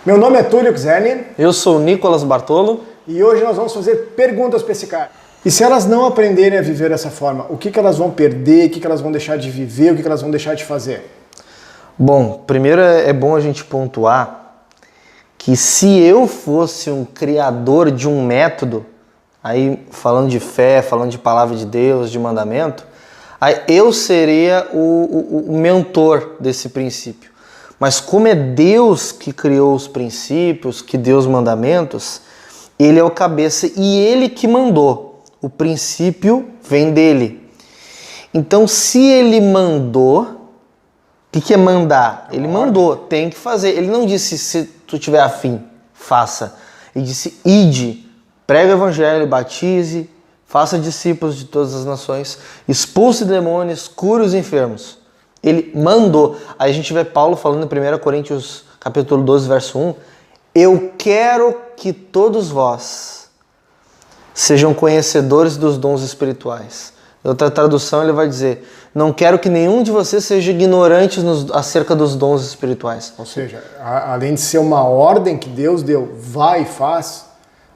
Meu nome é Túlio Czerny. Eu sou o Nicolas Bartolo. E hoje nós vamos fazer perguntas para esse cara. E se elas não aprenderem a viver dessa forma, o que elas vão perder, o que elas vão deixar de viver, o que elas vão deixar de fazer? Bom, primeiro é bom a gente pontuar que se eu fosse um criador de um método, aí falando de fé, falando de palavra de Deus, de mandamento, aí eu seria o mentor desse princípio. Mas como é Deus que criou os princípios, que deu os mandamentos, Ele é o cabeça e Ele que mandou. O princípio vem dele. Então, se Ele mandou, o que é mandar? Ele mandou, tem que fazer. Ele não disse, se tu tiver afim, faça. Ele disse, ide, prega o evangelho, batize, faça discípulos de todas as nações, expulse demônios, cure os enfermos. Ele mandou. Aí a gente vê Paulo falando em 1 Coríntios capítulo 12, verso 1, eu quero que todos vós sejam conhecedores dos dons espirituais. Em outra tradução ele vai dizer, não quero que nenhum de vocês seja ignorante acerca dos dons espirituais. Ou seja, além de ser uma ordem que Deus deu, vai e faz,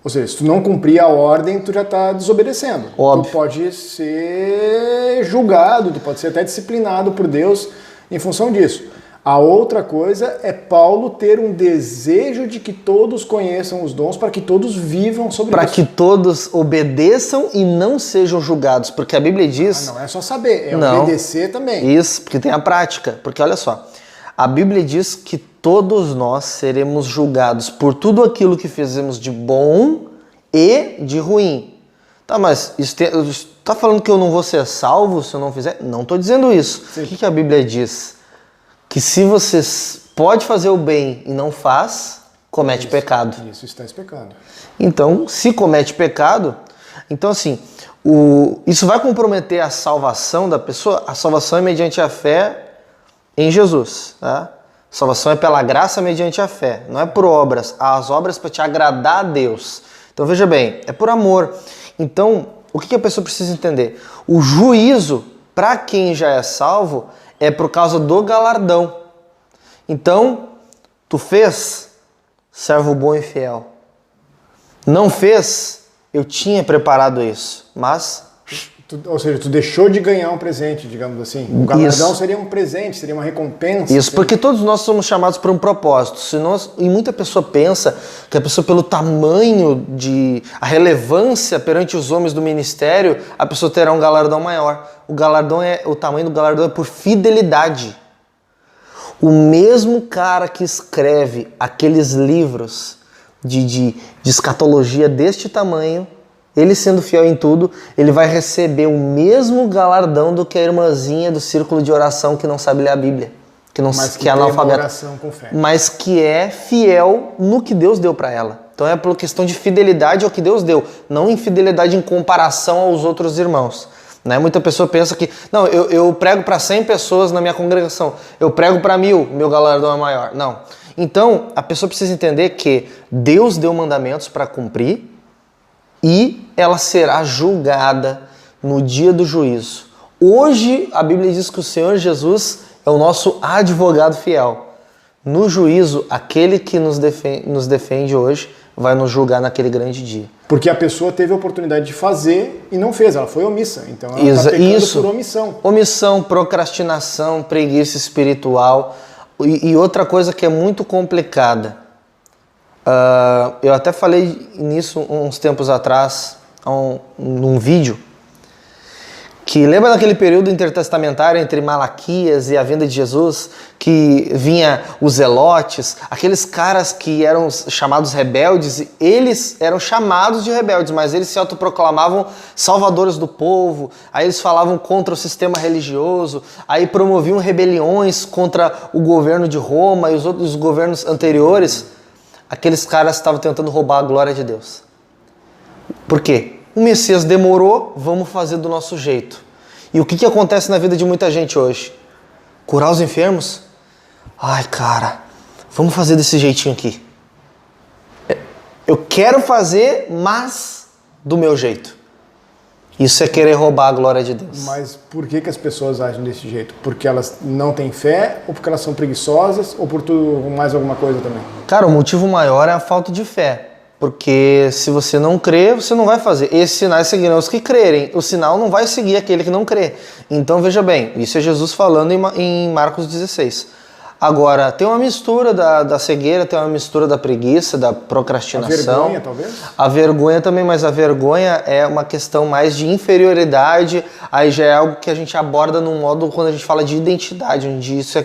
ou seja, se tu não cumprir a ordem, tu já está desobedecendo. Óbvio. Tu pode ser julgado, tu pode ser até disciplinado por Deus em função disso. A outra coisa é Paulo ter um desejo de que todos conheçam os dons para que todos vivam sobre isso. Para que todos obedeçam e não sejam julgados. Porque a Bíblia diz... não é só saber, é não, obedecer também. Isso, porque tem a prática. Porque olha só, a Bíblia diz que todos nós seremos julgados por tudo aquilo que fizemos de bom e de ruim. Tá, mas tá falando que eu não vou ser salvo se eu não fizer? Não estou dizendo isso. Sim. O que a Bíblia diz? Que se você pode fazer o bem e não faz, comete pecado. Isso, está pecando. Então, se comete pecado, então assim, isso vai comprometer a salvação da pessoa. A salvação é mediante a fé em Jesus, tá? Salvação é pela graça mediante a fé, não é por obras. As obras para te agradar a Deus. Então veja bem, é por amor. Então, o que a pessoa precisa entender? O juízo, para quem já é salvo, é por causa do galardão. Então, tu fez, servo bom e fiel. Não fez, eu tinha preparado isso, mas... Ou seja, tu deixou de ganhar um presente, digamos assim. O galardão seria um presente, seria uma recompensa. Isso, porque todos nós somos chamados por um propósito. E muita pessoa pensa que a pessoa, pelo tamanho a relevância perante os homens do ministério, a pessoa terá um galardão maior. O tamanho do galardão é por fidelidade. O mesmo cara que escreve aqueles livros de escatologia deste tamanho, ele sendo fiel em tudo, ele vai receber o mesmo galardão do que a irmãzinha do círculo de oração que não sabe ler a Bíblia, que é analfabeta, mas que é fiel no que Deus deu para ela. Então é por questão de fidelidade ao que Deus deu, não infidelidade em comparação aos outros irmãos. Né? Muita pessoa pensa que, não, eu prego para 100 pessoas na minha congregação, eu prego para 1000, meu galardão é maior. Não. Então a pessoa precisa entender que Deus deu mandamentos para cumprir, e ela será julgada no dia do juízo. Hoje, a Bíblia diz que o Senhor Jesus é o nosso advogado fiel. No juízo, aquele que nos defende hoje vai nos julgar naquele grande dia. Porque a pessoa teve a oportunidade de fazer e não fez, ela foi omissa. Então ela está pecando por omissão. Omissão, procrastinação, preguiça espiritual. E outra coisa que é muito complicada. Eu até falei nisso uns tempos atrás, num vídeo, que lembra daquele período intertestamentário entre Malaquias e a vinda de Jesus, que vinha os zelotes, aqueles caras que eram chamados rebeldes, eles eram chamados de rebeldes, mas eles se autoproclamavam salvadores do povo, aí eles falavam contra o sistema religioso, aí promoviam rebeliões contra o governo de Roma e os outros governos anteriores. Aqueles caras estavam tentando roubar a glória de Deus. Por quê? O Messias demorou, vamos fazer do nosso jeito. E o que acontece na vida de muita gente hoje? Curar os enfermos? Ai, cara, vamos fazer desse jeitinho aqui. Eu quero fazer, mas do meu jeito. Isso é querer roubar a glória de Deus. Mas por que as pessoas agem desse jeito? Porque elas não têm fé, ou porque elas são preguiçosas, ou por tudo, mais alguma coisa também? Cara, o motivo maior é a falta de fé. Porque se você não crê, você não vai fazer. Esses sinais seguirão os que crerem. O sinal não vai seguir aquele que não crê. Então veja bem, isso é Jesus falando em Marcos 16. Agora, tem uma mistura da cegueira, tem uma mistura da preguiça, da procrastinação. A vergonha, talvez? A vergonha também, mas a vergonha é uma questão mais de inferioridade. Aí já é algo que a gente aborda num modo quando a gente fala de identidade, onde isso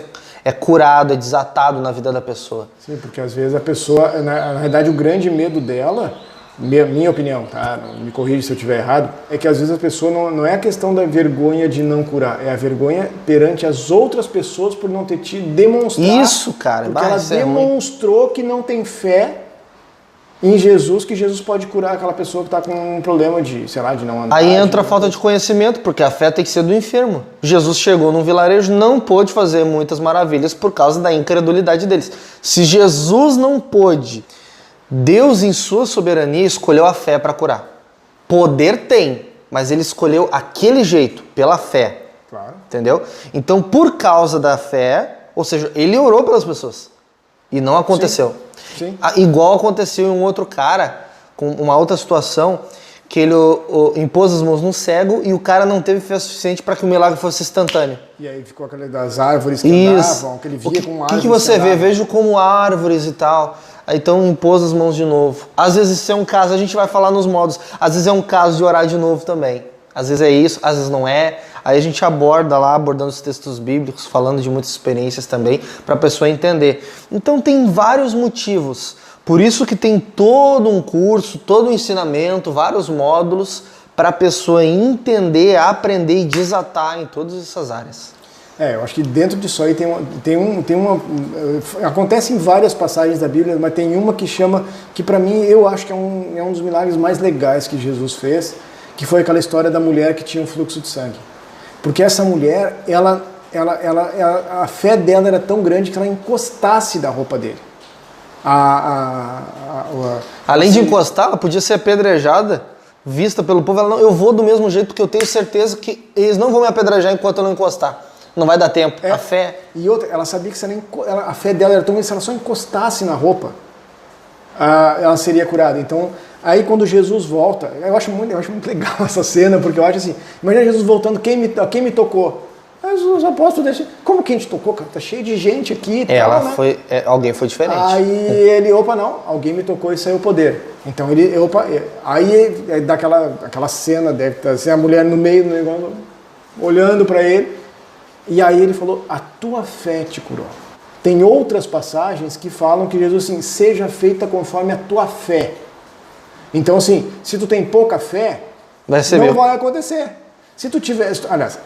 é curado, é desatado na vida da pessoa. Sim, porque às vezes a pessoa, na verdade, o grande medo dela, minha opinião, tá? Me corrija se eu estiver errado, é que às vezes a pessoa não é a questão da vergonha de não curar, é a vergonha perante as outras pessoas por não ter te demonstrado. Isso, cara. Porque ela demonstrou que não tem fé em Jesus, que Jesus pode curar aquela pessoa que está com um problema de, sei lá, de não andar. Aí entra a falta de conhecimento, porque a fé tem que ser do enfermo. Jesus chegou num vilarejo, não pôde fazer muitas maravilhas por causa da incredulidade deles. Se Jesus não pôde, Deus, em sua soberania, escolheu a fé para curar. Poder tem, mas ele escolheu aquele jeito, pela fé. Claro. Entendeu? Então, por causa da fé, ou seja, ele orou pelas pessoas. E não aconteceu. Sim. Igual aconteceu em um outro cara, com uma outra situação, que ele impôs as mãos no cego e o cara não teve fé suficiente para que o milagre fosse instantâneo. E aí ficou aquele das árvores que andavam, que ele via com árvores. O que você vê? Vejo como árvores e tal. Aí, então impôs as mãos de novo. Às vezes isso é um caso, a gente vai falar nos modos, às vezes é um caso de orar de novo também. Às vezes é isso, às vezes não é. Aí a gente aborda lá, abordando os textos bíblicos, falando de muitas experiências também, para a pessoa entender. Então tem vários motivos. Por isso que tem todo um curso, todo um ensinamento, vários módulos para a pessoa entender, aprender e desatar em todas essas áreas. Eu acho que dentro disso aí acontece em várias passagens da Bíblia, mas tem uma que chama, que para mim eu acho que é um dos milagres mais legais que Jesus fez, que foi aquela história da mulher que tinha um fluxo de sangue. Porque essa mulher, a fé dela era tão grande que ela encostasse da roupa dele. Além de encostar, ela podia ser apedrejada, vista pelo povo. Ela não, eu vou do mesmo jeito porque eu tenho certeza que eles não vão me apedrejar enquanto eu não encostar. Não vai dar tempo. A fé. E outra, ela sabia que a fé dela era tão grande, se ela só encostasse na roupa, ela seria curada. Então, aí quando Jesus volta, eu acho muito legal essa cena, porque eu acho assim, imagina Jesus voltando, quem me tocou? Os apóstolos deixam, como quem te tocou, cara? Tá cheio de gente aqui e tal, né? Alguém foi diferente. Aí ele, não, alguém me tocou e saiu o poder. Então aí dá aquela cena, deve estar assim, a mulher no meio do negócio, olhando para ele, e aí ele falou, a tua fé te curou. Tem outras passagens que falam que Jesus assim, seja feita conforme a tua fé. Então assim, se tu tem pouca fé, não vai acontecer. Se tu tiver, aliás,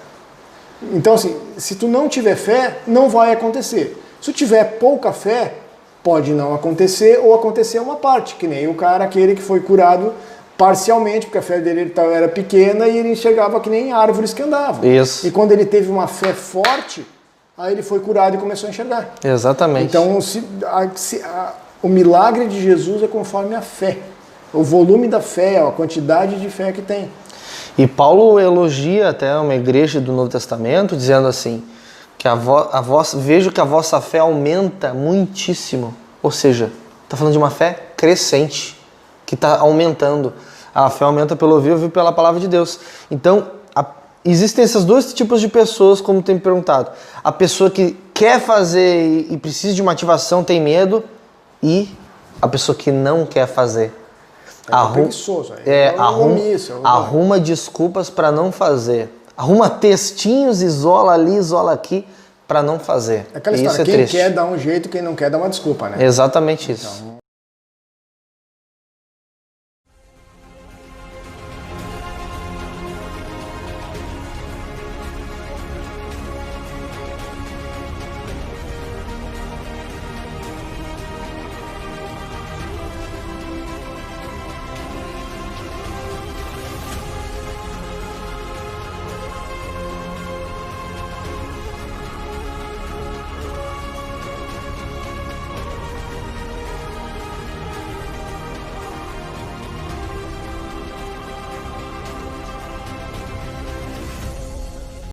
então assim, se tu não tiver fé, não vai acontecer. Se tu tiver pouca fé, pode não acontecer ou acontecer uma parte, que nem o cara aquele que foi curado parcialmente, porque a fé dele era pequena e ele enxergava que nem árvores que andavam. Isso. E quando ele teve uma fé forte, aí ele foi curado e começou a enxergar. Exatamente. Então o milagre de Jesus é conforme a fé. O volume da fé, a quantidade de fé que tem. E Paulo elogia até uma igreja do Novo Testamento, dizendo assim, que vejo que a vossa fé aumenta muitíssimo. Ou seja, está falando de uma fé crescente, que está aumentando. A fé aumenta pelo ouvir pela palavra de Deus. Então, existem esses dois tipos de pessoas, como tem me perguntado. A pessoa que quer fazer e precisa de uma ativação, tem medo, e a pessoa que não quer fazer. Arruma desculpas para não fazer. Arruma textinhos, isola ali, isola aqui, para não fazer. É aquela história, quem quer dá um jeito, quem não quer dá uma desculpa, né? Exatamente isso. Então,